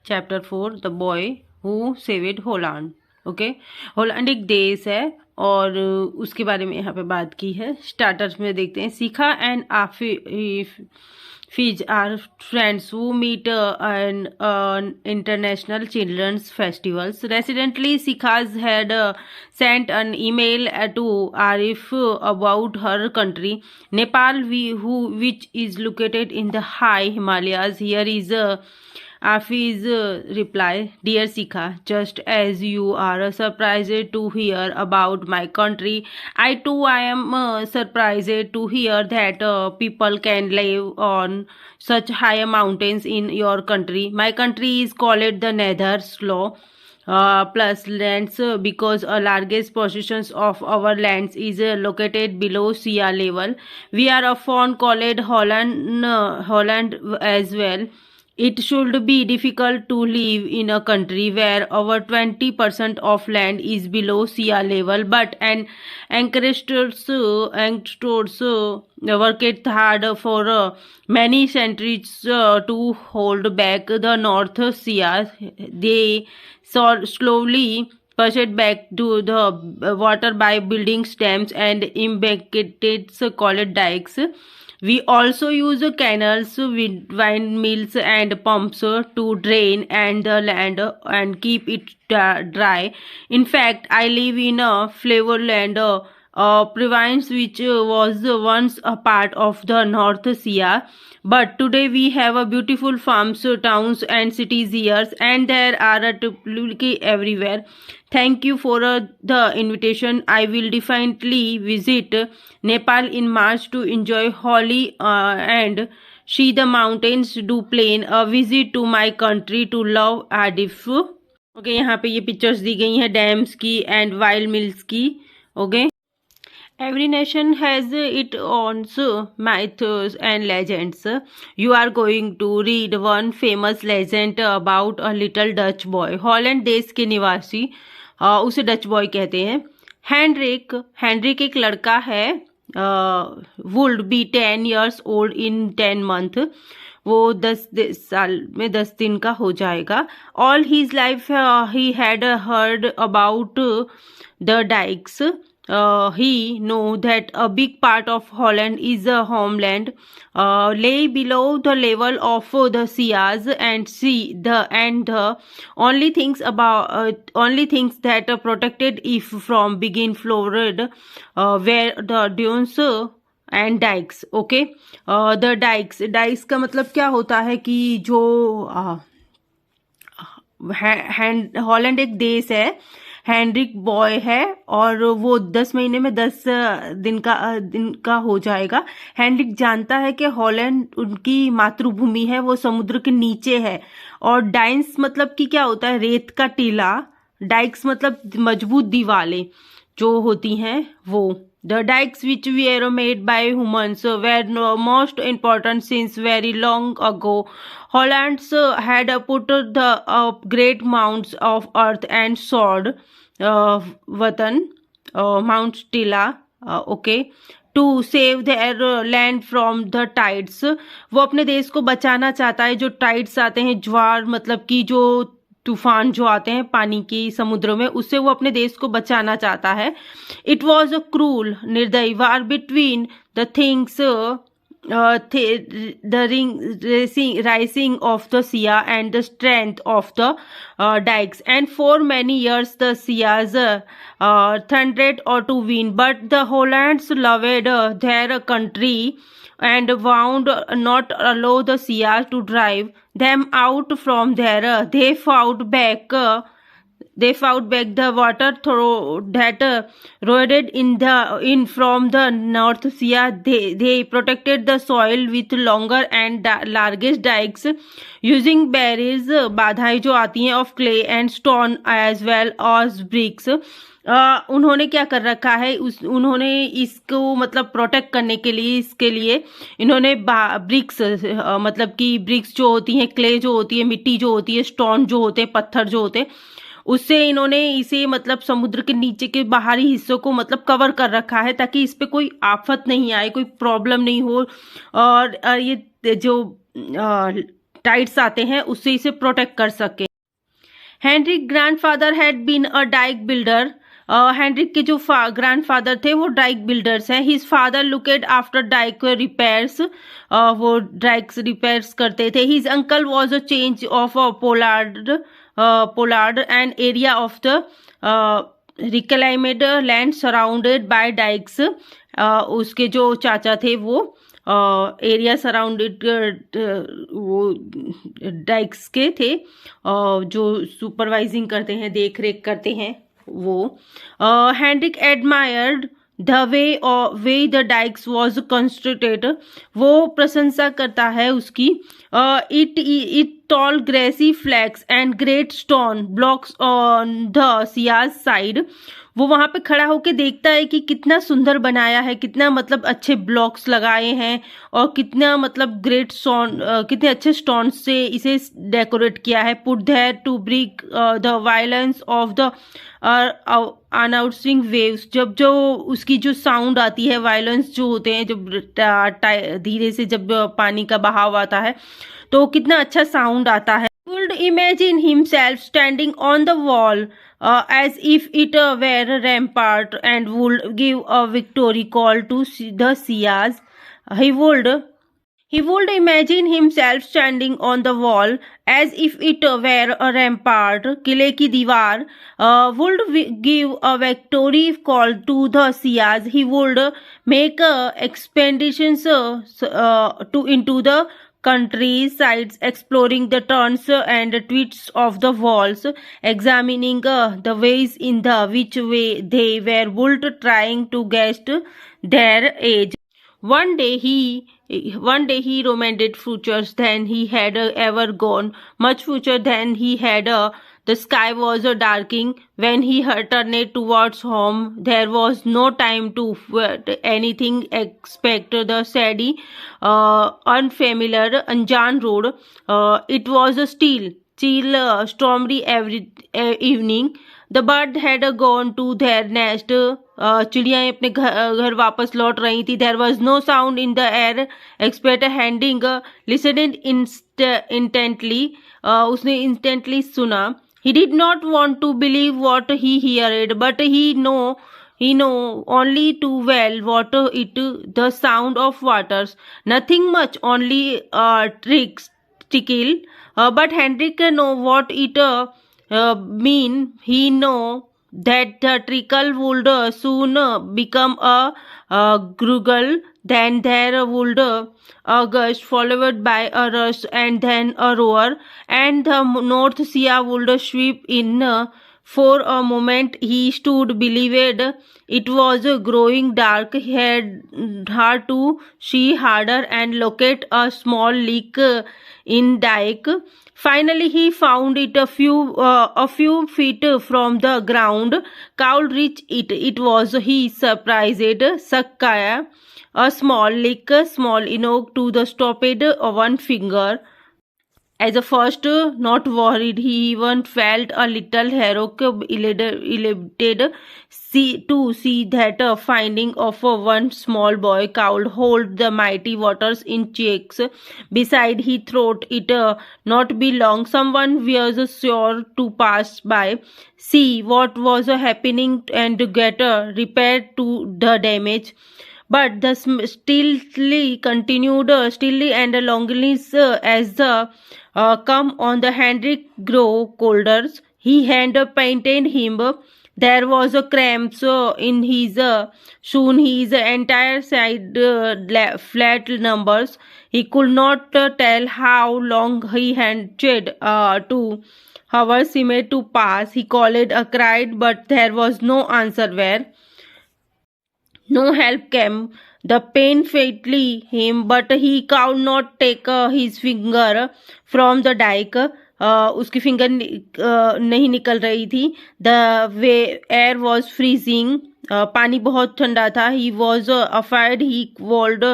Chapter 4 the boy who saved Holland. Okay, Holland एक देश है और उसके बारे में यहाँ पे बात की है। स्टार्टर्स में देखते हैं, शिखा and Fiz are friends who meet on international children's festivals. Recently, Shikha's had sent an email to Arif about her country, Nepal, which is located in the high Himalayas. Here is Afi's reply. Dear Sikha, just as you are surprised to hear about my country, I am surprised to hear that people can live on such high mountains in your country. My country is called the Nether Slough. Plus lands because a largest portions of our lands is located below sea level. We are often called Holland as well. It should be difficult to live in a country where over 20% of land is below sea level, but ancestors worked hard for many centuries to hold back the North Sea. They slowly pushed back to the water by building dams and embankments called dikes. We also use canals, windmills, and pumps to drain the land and keep it dry. In fact, I live in a Flevoland province which was once a part of the North Sea. But today we have a beautiful farms, towns, and cities here, and there are a publicity everywhere. Thank you for the invitation. I will definitely visit Nepal in March to enjoy Holi and see the mountains. Do plan a visit to my country to love Adif. Okay, यहाँ पे ये pictures दी गई हैं dams की and wild mills की. Okay, every nation has its own myths and legends. You are going to read one famous legend about a little Dutch boy. Holland देश के निवासी उसे डच बॉय कहते हैं. हैंड्रिक एक लड़का है. Would be 10 years old in 10 months. वो 10 साल में 10 दिन का हो जाएगा. All his life he had heard about the dikes. He know that a big part of Holland is a homeland, lay below the level of the seas and the only things that are protected if from begin flooded where the dunes and dykes. Okay, the dykes का मतलब क्या होता है कि जो Holland एक देश है, हैंड्रिक बॉय है और वो 10 महीने में 10 दिन का हो जाएगा. हैंड्रिक जानता है कि हॉलैंड उनकी मातृभूमि है, वो समुद्र के नीचे है. और डाइन्स मतलब कि क्या होता है, रेत का टीला. डाइक्स मतलब मजबूत दीवारें जो होती हैं वो. The dikes which were made by humans were most important since very long ago. Hollands had put the great mounds of earth and sword, Watan, Mount Tila, okay, to save their land from the tides. वो अपने देश को बचाना चाहता है. जो tides आते हैं, ज्वार मतलब कि जो तूफान जो आते हैं पानी की समुद्र में, उससे वो अपने देश को बचाना चाहता है. इट वॉज अ क्रूल निर्दयी war between the things the rising of the sea and the strength of the dikes, and for many years the seas thundered or to win, but the Hollands loved their country and vowed not allow the sea to drive them out from there. They fought back the water through that eroded in from the North Sea. They protected the soil with longer and largest dikes using barriers, बाधाएं जो आती हैं, of clay and stone as well as bricks. उन्होंने क्या कर रखा है, उन्होंने इसको मतलब प्रोटेक्ट करने के लिए, इसके लिए इन्होंने ब्रिक्स मतलब कि ब्रिक्स जो होती हैं, क्ले जो होती है, मिट्टी जो होती है, स्टोन जो होते हैं, पत्थर जो होते हैं, उससे इन्होंने इसे मतलब समुद्र के नीचे के बाहरी हिस्सों को मतलब कवर कर रखा है ताकि इस पे कोई आफत नहीं आए, कोई प्रॉब्लम नहीं हो. और ये जो टाइड्स आते हैं उससे इसे प्रोटेक्ट कर सके। Henrik grandfather had been a dike builder. Henrik के जो ग्रैंडफादर थे वो डाइक बिल्डर्स हैं। His father looked after dike repairs, वो डाइक्स रिपेयर्स करते थे। His uncle was a change of polder and area of the reclaimed land surrounded by dikes. उसके जो चाचा थे वो एरिया सराउंडेड वो डाइक्स के थे, जो सुपरवाइजिंग करते हैं, देख रेख करते हैं वो। Henrik admired the way the dikes was constructed, वो प्रशंसा करता है उसकी। It tall grassy flanks and great stone blocks on the seaside. वो वहाँ पे खड़ा होके देखता है कि कितना सुंदर बनाया है, कितना मतलब अच्छे ब्लॉक्स लगाए हैं और कितना मतलब ग्रेट स्टोन, कितने अच्छे स्टोन से इसे डेकोरेट किया है। Put there to break the violence of the announcing waves, जब जो उसकी जो साउंड आती है, वायलेंस जो होते हैं, जब धीरे से जब पानी का बहाव आता है तो कितना अच्छा साउंड आता है। Could imagine himself standing on the wall as if it were a rampart and would give a victory call to the Sias. He would imagine himself standing on the wall as if it were a rampart, किले की दीवार, would give a victory call to the Sias. He would make expeditions into the countrysides, exploring the turns and twists of the walls, examining the ways in the which way they were built, trying to guess their age. One day he romantic futures than he had ever gone, much future than he had. The sky was darkening when he turned towards home. There was no time to anything except the steady, unfamiliar, unjan road. It was a still, stormy evening. The bird had gone to their nest. चिड़ियाएं अपने घर वापस लौट रही थी. There was no sound in the air except handing listened intently. उसने intently सुना. He did not want to believe what he heard, but he know only too well what it the sound of waters. Nothing much, only trickle. But Henrik know what it mean. He know that the trickle would soon become a gurgle. Then there would a gush followed by a rush and then a roar, and the North Sea would sweep in. For a moment he stood, believed it was growing dark. He had hard to see harder and locate a small leak in dike. Finally he found it a few feet from the ground. Could reach it. It was, he surprised, Sakkaya, a small leak, small enough to the stopped one finger. As a first, not worried, he even felt a little heroic, elated to see that finding of one small boy could hold the mighty waters in checks. Beside, he thought it not be long. Someone was sure to pass by, see what was happening, and get repair to the damage. But the stilly continued, stilly and loneliness as the come on the Henrik grow colder. He hand painted him. There was a cramp in his soon his entire side flat numbers. He could not tell how long he had to hours seemed to pass. He called, cried, but there was no answer. Where no help came. The pain fatally him, but he could not take his finger from the dike. उसकी finger नहीं निकल रही थी. The air was freezing. पानी बहुत ठंडा था. He was afraid he would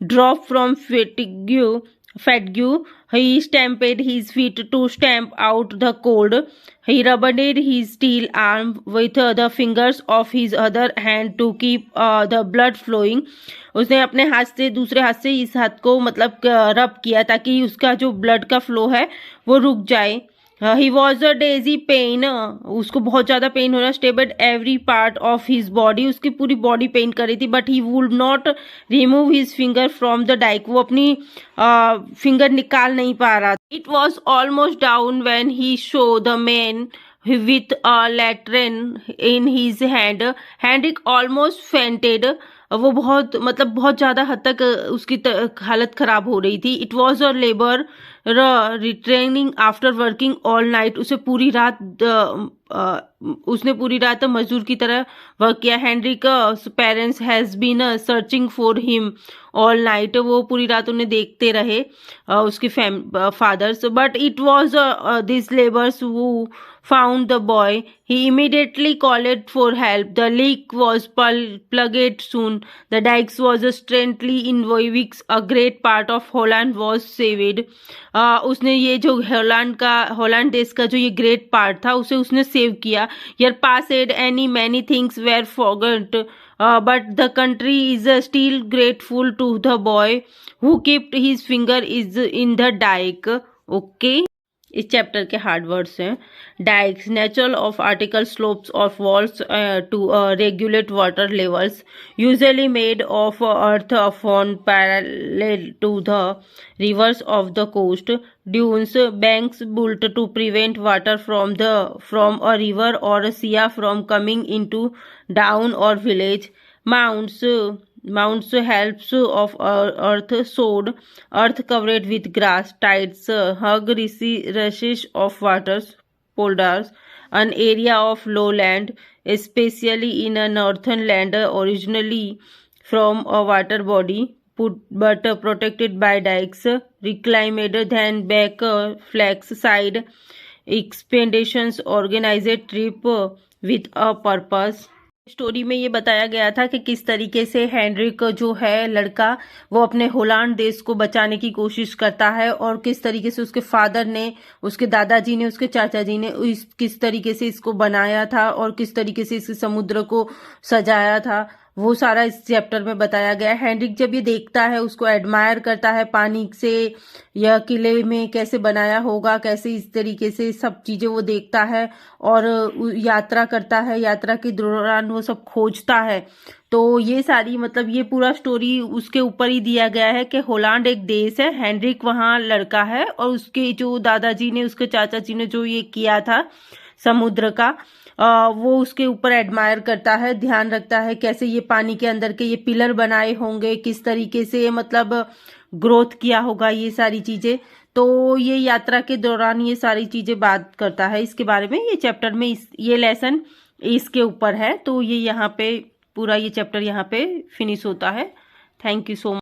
drop from fatigue. fatigue. He stamped his feet to stamp out the cold. He rubbed his steel arm with the fingers of his other hand to keep the blood flowing. उसने अपने हाथ से दूसरे हाथ से इस हाथ को मतलब रब किया ताकि उसका जो ब्लड का फ्लो है वो रुक जाए. He was a dazed pain. उसको बहुत ज़्यादा पेन हो रहा. Stabbed every part of his body. उसकी पूरी बॉडी पेन कर रही थी. But he would not remove his finger from the dike. वो अपनी फिंगर निकाल नहीं पा रहा. It was almost down when he show the man with a lantern in his hand. Henrik almost fainted. वो बहुत मतलब बहुत ज़्यादा हद तक उसकी हालत ख़राब हो रही थी. It was a labour retraining after working all night. उसने पूरी रात मजदूर की तरह वर्क किया. Henrik parents has been searching for him all night. वो पूरी रात उन्हें देखते रहे उसके fathers. But it was this labours who found the boy. He immediately called for help. The leak was plugged soon. The dikes was strangely in Voivix. A great part of Holland was saved. उसने ये जो Holland देश का जो ये great part था उसे उसने सेव किया. Your past said many things were forgot. But the country is still grateful to the boy who kept his finger is in the dike. Okay. इस चैप्टर के हार्ड वर्ड्स हैं. Dikes natural of article slopes of walls to regulate water levels usually made of earth on parallel to the rivers of the coast. Dunes banks built to prevent water from a river or a sea from coming into town or village. Mounds helps of earth sowed, earth covered with grass. Tides hug rushes of waters. Polders, an area of lowland, especially in a northern land originally from a water body, but protected by dikes. Reclaimed then back flax side expeditions organized trip with a purpose. Story में ये बताया गया था कि किस तरीके से Heinrich जो है लड़का वो अपने होलैंड देश को बचाने की कोशिश करता है और किस तरीके से उसके फादर ने, उसके दादाजी ने, उसके चाचा जी ने किस तरीके से इसको बनाया था और किस तरीके से इस समुद्र को सजाया था, वो सारा इस चैप्टर में बताया गया है. हेनरिक जब ये देखता है उसको एडमायर करता है पानी से, यह किले में कैसे बनाया होगा, कैसे इस तरीके से सब चीज़ें वो देखता है और यात्रा करता है. यात्रा के दौरान वो सब खोजता है. तो ये सारी मतलब ये पूरा स्टोरी उसके ऊपर ही दिया गया है कि होलैंड एक देश है, हेनरिक वहाँ लड़का है और उसके जो दादाजी ने, उसके चाचा जी ने जो ये किया था समुद्र का, वो उसके ऊपर एडमायर करता है, ध्यान रखता है कैसे ये पानी के अंदर के ये पिलर बनाए होंगे, किस तरीके से मतलब ग्रोथ किया होगा, ये सारी चीज़ें. तो ये यात्रा के दौरान ये सारी चीज़ें बात करता है इसके बारे में. ये चैप्टर में ये लेसन इसके ऊपर है. तो ये यहाँ पे पूरा ये चैप्टर यहाँ पे फिनिश होता है. Thank you so much.